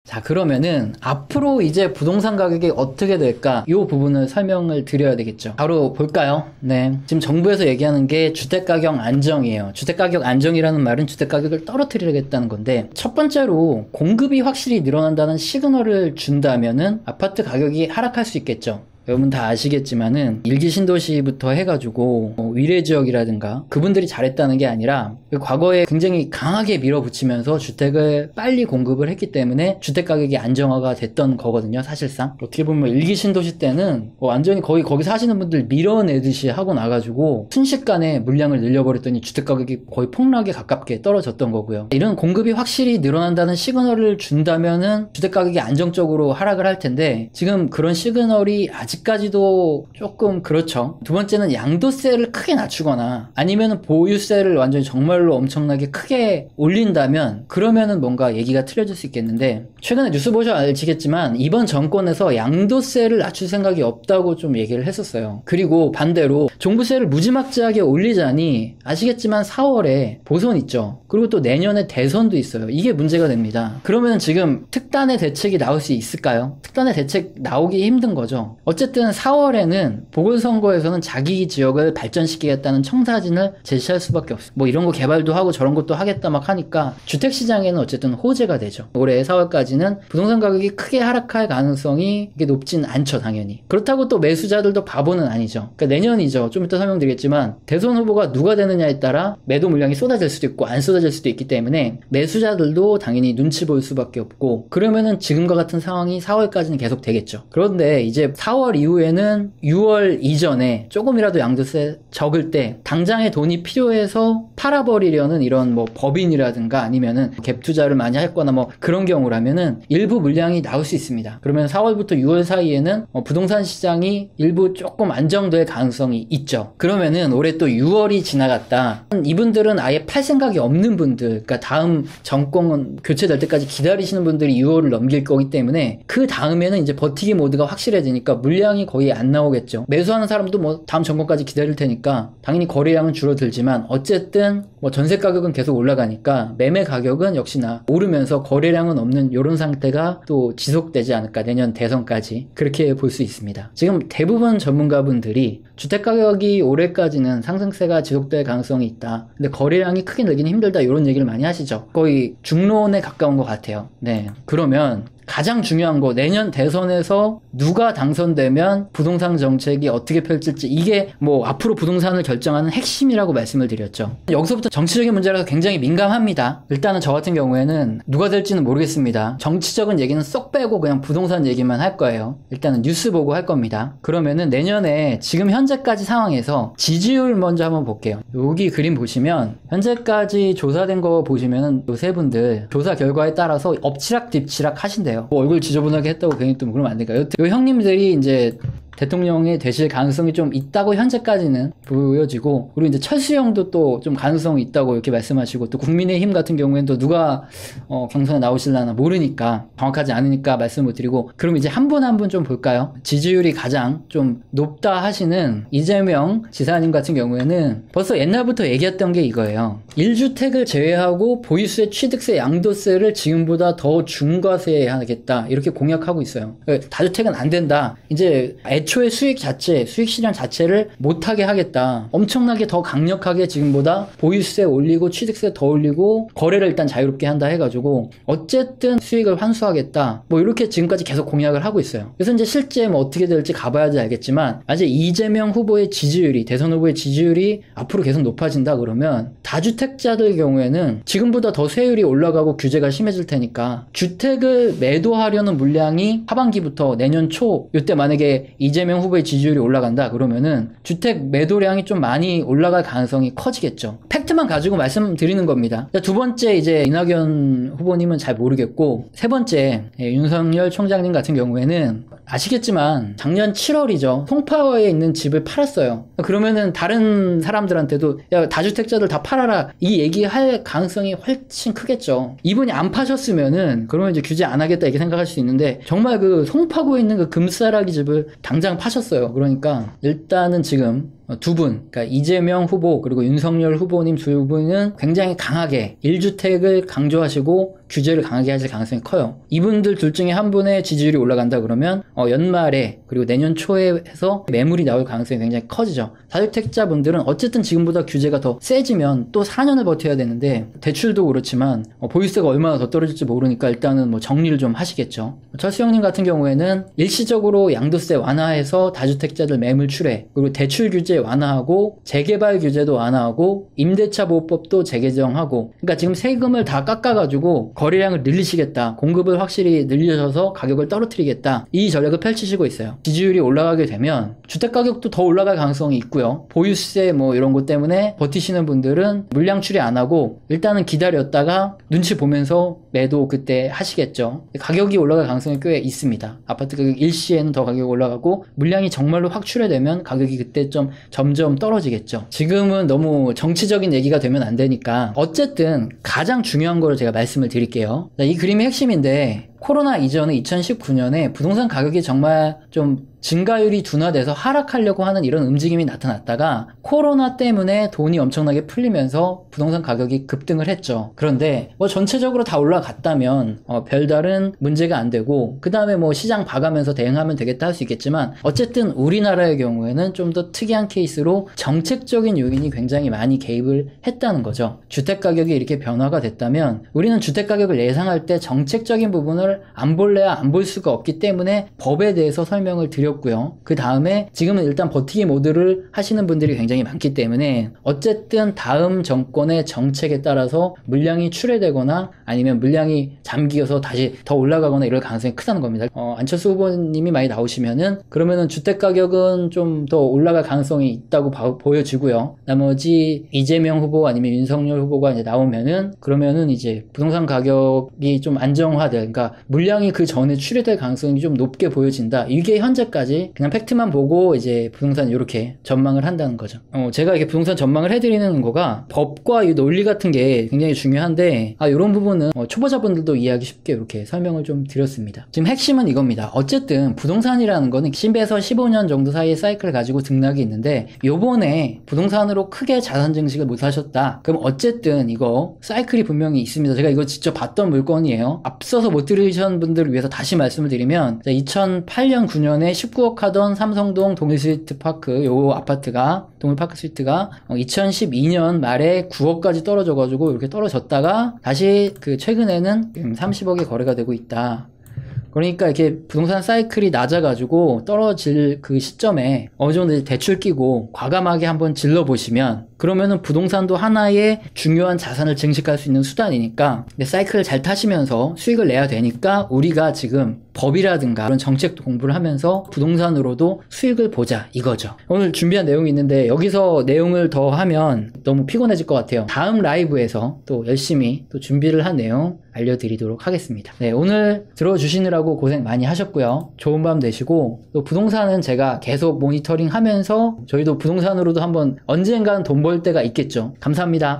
자, 그러면은 앞으로 이제 부동산 가격이 어떻게 될까? 이 부분을 설명을 드려야 되겠죠. 바로 볼까요? 네. 지금 정부에서 얘기하는 게 주택가격 안정이에요. 주택가격 안정이라는 말은 주택가격을 떨어뜨리겠다는 건데, 첫 번째로 공급이 확실히 늘어난다는 시그널을 준다면은 아파트 가격이 하락할 수 있겠죠. 여러분 다 아시겠지만은 일기 신도시부터 해가지고 위례 지역이라든가 그분들이 잘했다는 게 아니라 과거에 굉장히 강하게 밀어붙이면서 주택을 빨리 공급을 했기 때문에 주택 가격이 안정화가 됐던 거거든요. 사실상 어떻게 보면 일기 신도시 때는 완전히 거의 거기 사시는 분들 밀어내듯이 하고 나가지고 순식간에 물량을 늘려버렸더니 주택 가격이 거의 폭락에 가깝게 떨어졌던 거고요. 이런 공급이 확실히 늘어난다는 시그널을 준다면은 주택 가격이 안정적으로 하락을 할 텐데, 지금 그런 시그널이 아직까지도 조금 그렇죠. 두 번째는 양도세를 크게 낮추거나 아니면 보유세를 완전히 정말로 엄청나게 크게 올린다면 그러면은 뭔가 얘기가 틀려질 수 있겠는데, 최근에 뉴스 보셔 아시겠지만 이번 정권에서 양도세를 낮출 생각이 없다고 좀 얘기를 했었어요. 그리고 반대로 종부세를 무지막지하게 올리자니 아시겠지만 4월에 보선 있죠. 그리고 또 내년에 대선도 있어요. 이게 문제가 됩니다. 그러면 지금 특단의 대책이 나올 수 있을까요? 특단의 대책 나오기 힘든 거죠. 어쨌든 4월에는 보궐선거에서는 자기 지역을 발전시키겠다는 청사진을 제시할 수밖에 없어요. 뭐 이런 거 개발도 하고 저런 것도 하겠다 막 하니까 주택시장에는 어쨌든 호재가 되죠. 올해 4월까지는 부동산 가격이 크게 하락할 가능성이 높진 않죠, 당연히. 그렇다고 또 매수자들도 바보는 아니죠. 그러니까 내년이죠. 좀 이따 설명드리겠지만 대선 후보가 누가 되느냐에 따라 매도 물량이 쏟아질 수도 있고 안 쏟아질 수도 있기 때문에 매수자들도 당연히 눈치 볼 수밖에 없고, 그러면은 지금과 같은 상황이 4월까지는 계속 되겠죠. 그런데 이제 4월 이후에는 6월 이전에 조금이라도 양도세 적을 때 당장의 돈이 필요해서 팔아버리려는 이런 뭐 법인이라든가 아니면은 갭 투자를 많이 했거나 뭐 그런 경우라면은 일부 물량이 나올 수 있습니다. 그러면 4월부터 6월 사이에는 부동산 시장이 일부 조금 안정될 가능성이 있죠. 그러면은 올해 또 6월이 지나갔다. 이분들은 아예 팔 생각이 없는 분들, 그러니까 다음 정권 교체될 때까지 기다리시는 분들이 6월을 넘길 거기 때문에 그 다음에는 이제 버티기 모드가 확실해지니까 물량이 거의 안 나오겠죠. 매수하는 사람도 뭐 다음 정권까지 기다릴 테니까 당연히 거래량은 줄어들지만 어쨌든 뭐 전세 가격은 계속 올라가니까 매매 가격은 역시나 오르면서 거래량은 없는 이런 상태가 또 지속되지 않을까, 내년 대선까지 그렇게 볼 수 있습니다. 지금 대부분 전문가분들이 주택 가격이 올해까지는 상승세가 지속될 가능성이 있다. 근데 거래량이 크게 늘기는 힘들다, 이런 얘기를 많이 하시죠. 거의 중론에 가까운 것 같아요. 네, 그러면 가장 중요한 거, 내년 대선에서 누가 당선되면 부동산 정책이 어떻게 펼칠지, 이게 뭐 앞으로 부동산을 결정하는 핵심이라고 말씀을 드렸죠. 여기서부터 정치적인 문제라서 굉장히 민감합니다. 일단은 저 같은 경우에는 누가 될지는 모르겠습니다. 정치적인 얘기는 쏙 빼고 그냥 부동산 얘기만 할 거예요. 일단은 뉴스 보고 할 겁니다. 그러면은 내년에 지금 현재까지 상황에서 지지율 먼저 한번 볼게요. 여기 그림 보시면 현재까지 조사된 거 보시면은 요 세 분들 조사 결과에 따라서 엎치락 뒤치락 하신대요. 뭐 얼굴 지저분하게 했다고 괜히 또 그러면 안 되니까. 요 형님들이 이제 대통령이 되실 가능성이 좀 있다고 현재까지는 보여지고, 그리고 이제 철수형도 또 좀 가능성이 있다고 이렇게 말씀하시고, 또 국민의힘 같은 경우에는 또 누가 경선에 나오실라나 모르니까, 정확하지 않으니까 말씀 못 드리고, 그럼 이제 한 분 한 분 좀 볼까요? 지지율이 가장 좀 높다 하시는 이재명 지사님 같은 경우에는 벌써 옛날부터 얘기했던 게 이거예요. 1주택을 제외하고 보유세, 취득세, 양도세를 지금보다 더 중과세하겠다, 이렇게 공약하고 있어요. 다주택은 안 된다. 이제 애초에 수익시장 자체를 못하게 하겠다. 엄청나게 더 강력하게 지금보다 보유세 올리고 취득세 더 올리고 거래를 일단 자유롭게 한다 해가지고 어쨌든 수익을 환수하겠다. 뭐 이렇게 지금까지 계속 공약을 하고 있어요. 그래서 이제 실제 뭐 어떻게 될지 가봐야지 알겠지만, 아직 이재명 후보의 지지율이, 대선 후보의 지지율이 앞으로 계속 높아진다 그러면 다주택자들 경우에는 지금보다 더 세율이 올라가고 규제가 심해질 테니까 주택을 매도하려는 물량이 하반기부터 내년 초, 이때 만약에 이재명 후보의 지지율이 올라간다 그러면은 주택 매도량이 좀 많이 올라갈 가능성이 커지겠죠. 팩트만 가지고 말씀드리는 겁니다. 두 번째, 이제 이낙연 후보님은 잘 모르겠고, 세 번째 윤석열 총장님 같은 경우에는 아시겠지만 작년 7월이죠. 송파구에 있는 집을 팔았어요. 그러면은 다른 사람들한테도 야, 다주택자들 다 팔아라, 이 얘기할 가능성이 훨씬 크겠죠. 이분이 안 파셨으면은 그러면 이제 규제 안 하겠다 이렇게 생각할 수 있는데, 정말 그 송파구에 있는 그 금싸라기 집을 당장 파셨어요. 그러니까 일단은 지금 두 분, 그러니까 이재명 후보 그리고 윤석열 후보님 두 분은 굉장히 강하게 1주택을 강조하시고 규제를 강하게 하실 가능성이 커요. 이분들 둘 중에 한 분의 지지율이 올라간다 그러면 연말에 그리고 내년 초에 해서 매물이 나올 가능성이 굉장히 커지죠. 다주택자분들은 어쨌든 지금보다 규제가 더 세지면 또 4년을 버텨야 되는데 대출도 그렇지만 보유세가 얼마나 더 떨어질지 모르니까 일단은 뭐 정리를 좀 하시겠죠. 철수 형님 같은 경우에는 일시적으로 양도세 완화해서 다주택자들 매물 출회 그리고 대출 규제 완화하고 재개발 규제도 완화하고 임대차 보호법도 재개정하고 그러니까 지금 세금을 다 깎아가지고 거래량을 늘리시겠다. 공급을 확실히 늘리셔서 가격을 떨어뜨리겠다. 이 전략을 펼치시고 있어요. 지지율이 올라가게 되면 주택가격도 더 올라갈 가능성이 있고요. 보유세 뭐 이런 것 때문에 버티시는 분들은 물량 출이 안 하고 일단은 기다렸다가 눈치 보면서 매도 그때 하시겠죠. 가격이 올라갈 가능성이 꽤 있습니다. 아파트 가격 일시에는 더 가격이 올라가고 물량이 정말로 확 출해되면 가격이 그때 좀 점점 떨어지겠죠. 지금은 너무 정치적인 얘기가 되면 안 되니까 어쨌든 가장 중요한 걸 제가 말씀을 드릴게요. 이 그림의 핵심인데 코로나 이전에 2019년에 부동산 가격이 정말 좀 증가율이 둔화돼서 하락하려고 하는 이런 움직임이 나타났다가 코로나 때문에 돈이 엄청나게 풀리면서 부동산 가격이 급등을 했죠. 그런데 뭐 전체적으로 다 올라갔다면 별다른 문제가 안 되고 그 다음에 뭐 시장 봐가면서 대응하면 되겠다 할 수 있겠지만 어쨌든 우리나라의 경우에는 좀 더 특이한 케이스로 정책적인 요인이 굉장히 많이 개입을 했다는 거죠. 주택가격이 이렇게 변화가 됐다면 우리는 주택가격을 예상할 때 정책적인 부분을 안 볼래야 안 볼 수가 없기 때문에 법에 대해서 설명을 드렸고요. 그 다음에 지금은 일단 버티기 모드를 하시는 분들이 굉장히 많기 때문에 어쨌든 다음 정권의 정책에 따라서 물량이 출회되거나 아니면 물량이 잠기어서 다시 더 올라가거나 이럴 가능성이 크다는 겁니다. 안철수 후보님이 많이 나오시면은 그러면은 주택가격은 좀 더 올라갈 가능성이 있다고 보여지고요. 나머지 이재명 후보 아니면 윤석열 후보가 이제 나오면은 그러면은 이제 부동산 가격이 좀 안정화될 그러니까 물량이 그 전에 출회될 가능성이 좀 높게 보여진다. 이게 현재까지 그냥 팩트만 보고 이제 부동산 이렇게 전망을 한다는 거죠. 제가 이렇게 부동산 전망을 해드리는 거가 법과 이 논리 같은 게 굉장히 중요한데 이런 부분은 초보자분들도 이해하기 쉽게 이렇게 설명을 좀 드렸습니다. 지금 핵심은 이겁니다. 어쨌든 부동산이라는 거는 10에서 15년 정도 사이의 사이클을 가지고 등락이 있는데 요번에 부동산으로 크게 자산 증식을 못 하셨다. 그럼 어쨌든 이거 사이클이 분명히 있습니다. 제가 이거 직접 봤던 물건이에요. 앞서서 못 들으신 분들을 위해서 다시 말씀을 드리면 2008년 9년에 19억 하던 삼성동 동일스위트 파크 요 아파트가 동일파크 스위트가 2012년 말에 9억까지 떨어져가지고 이렇게 떨어졌다가 다시 그 최근에는 30억에 거래가 되고 있다. 그러니까 이렇게 부동산 사이클이 낮아가지고 떨어질 그 시점에 어느 정도 대출 끼고 과감하게 한번 질러보시면 그러면은 부동산도 하나의 중요한 자산을 증식할 수 있는 수단이니까 사이클을 잘 타시면서 수익을 내야 되니까 우리가 지금 법이라든가 그런 정책도 공부를 하면서 부동산으로도 수익을 보자 이거죠. 오늘 준비한 내용이 있는데 여기서 내용을 더 하면 너무 피곤해질 것 같아요. 다음 라이브에서 또 열심히 또 준비를 한 내용 알려드리도록 하겠습니다. 네, 오늘 들어주시느라고 고생 많이 하셨고요. 좋은 밤 되시고 또 부동산은 제가 계속 모니터링 하면서 저희도 부동산으로도 한번 언젠가는 돈 벌 때가 있겠죠. 감사합니다.